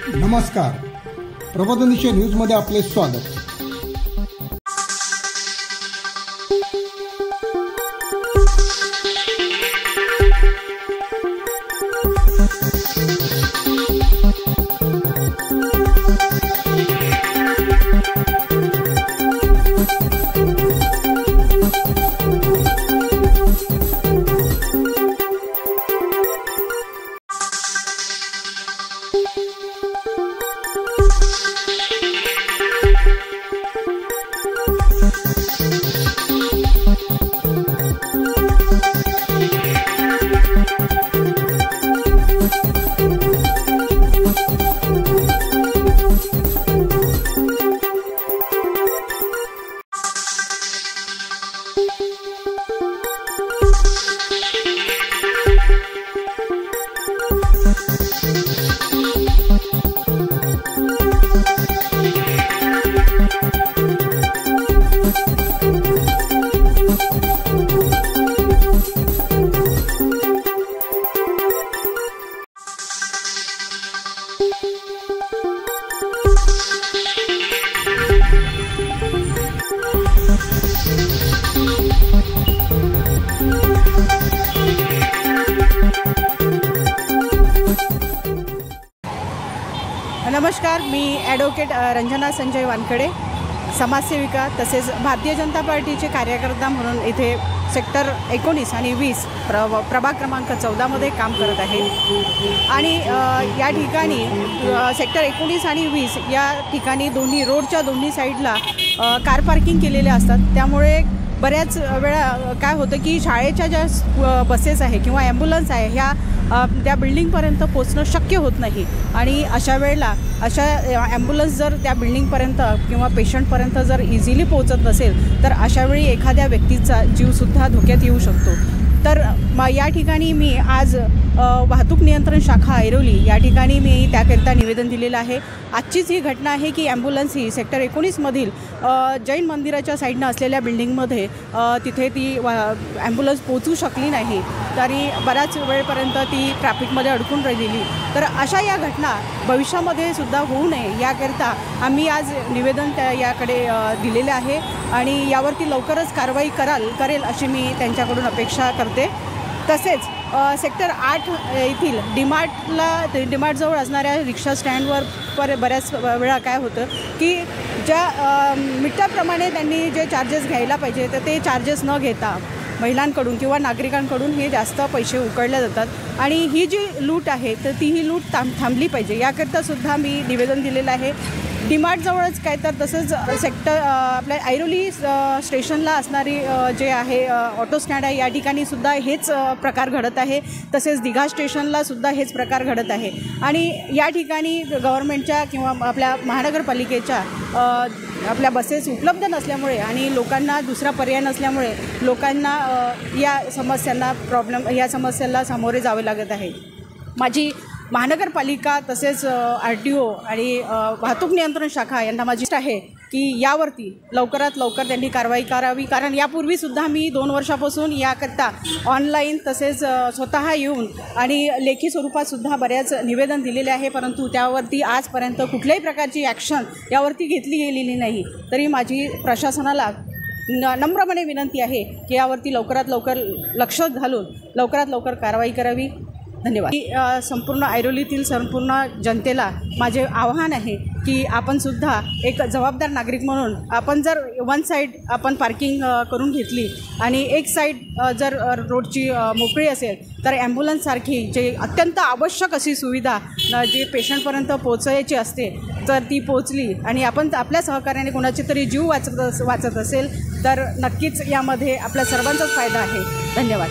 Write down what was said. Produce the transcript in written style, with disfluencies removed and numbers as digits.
नमस्कार, प्रबोधनिशी न्यूजमध्ये आपले स्वागत। नमस्कार, मी ॲडव्होकेट रंजना संजय वानखडे, समाजसेविका तसेच भारतीय जनता पार्टीचे कार्यकर्ता म्हणून इथे सेक्टर 19 आणि 20 प्रभाग क्रमांक 14 मध्ये काम करत आहे। आणि या ठिकाणी सेक्टर 19 आणि 20 या ठिकाणी दोन्ही रोडच्या दोन्ही साईडला कार पार्किंग केलेले असतात। त्यामुळे बऱ्याच वेळा काय होतं की शाळेच्या ज्या बसेस आहे किंवा ॲम्ब्युलन्स आहे ह्या त्या बिल्डिंगपर्यंत पोहोचणं शक्य होत नाही। आणि अशा वेळेला अशा ॲम्ब्युलन्स जर त्या बिल्डिंगपर्यंत किंवा पेशंटपर्यंत जर इझिली पोहोचत नसेल तर अशावेळी एखाद्या व्यक्तीचा जीवसुद्धा धोक्यात येऊ शकतो। तर या ठिकाणी मी आज वाहतूक नियंत्रण शाखा ऐरोली या ठिकाणी मी त्याकरिता निवेदन दिलेलं आहे। आजचीच ही घटना आहे की ॲम्ब्युलन्स ही सेक्टर 19 मधील जैन मंदिराच्या साईडनं असलेल्या बिल्डिंगमध्ये तिथे ती ॲम्ब्युलन्स पोहोचू शकली नाही, तरी बऱ्याच वेळपर्यंत ती ट्रॅफिकमध्ये अडकून राहिलेली। तर अशा या घटना भविष्यामध्ये सुद्धा होऊ नये याकरिता आम्ही आज निवेदन याकडे दिलेले आहे आणि यावरती लवकरच कारवाई करेल अशी मी त्यांच्याकडून अपेक्षा करते। तसेच सेक्टर 8 येथील डीमार्टजवळ असणाऱ्या रिक्षा स्टँडवर बऱ्याच वेळा काय होतं की ज्या मीटरप्रमाणे त्यांनी जे चार्जेस घ्यायला पाहिजे तर ते चार्जेस न घेता महिलांकडून किंवा नागरिकांकडून हे जास्त पैसे उकळले जातात आणि ही जी लूट आहे तर ती ही लूट थांबली पाहिजे याकरिता सुद्धा मी निवेदन दिलेलं आहे। डीमार्टजवळच काय तर तसंच सेक्टर आपल्या ऐरोली स्टेशनला असणारी जे आहे ऑटो स्टँड आहे या ठिकाणी सुद्धा हेच प्रकार घडत आहे। तसेच दिघा स्टेशनला सुद्धा हेच प्रकार घडत आहे आणि या ठिकाणी गव्हर्नमेंटच्या किंवा आपल्या महानगरपालिकेच्या आपल्या बसेस उपलब्ध नसल्यामुळे आणि लोकांना दुसरा पर्याय नसल्यामुळे लोकांना या समस्याला सामोरे जावे लागत आहे। माझी महानगरपालिका तसेच RTO आणि वाहतूक नियंत्रण शाखा यांना माझी आहे की यावरती लवकरात लवकर त्यांनी कारवाई करावी, कारण यापूर्वीसुद्धा मी 2 वर्षापासून याकरता ऑनलाईन तसेच स्वतः येऊन आणि लेखी स्वरूपातसुद्धा बऱ्याच निवेदन दिलेले आहे, परंतु त्यावरती आजपर्यंत कुठल्याही प्रकारची ॲक्शन यावरती घेतली गेलेली नाही। तरी माझी प्रशासनाला नम्रपणे विनंती आहे की यावरती लवकरात लवकर लक्ष घालून लवकरात लवकर कारवाई करावी। धन्यवाद। संपूर्ण ऐरोलीतील संपूर्ण जनतेला माझे आव्हान आहे की आपण सुद्धा एक जबाबदार नागरिक म्हणून आपण जर वन साईड आपण पार्किंग करून घेतली आणि एक साईड जर रोडची मोकळी असेल तर ॲम्ब्युलन्ससारखी जे अत्यंत आवश्यक अशी सुविधा जी पेशंटपर्यंत पोहोचायची असते तर ती पोहोचली आणि आपण आपल्या सहकार्याने कोणाचे तरी जीव वाचत असेल तर नक्कीच यामध्ये आपल्या सर्वांचाच फायदा आहे। धन्यवाद।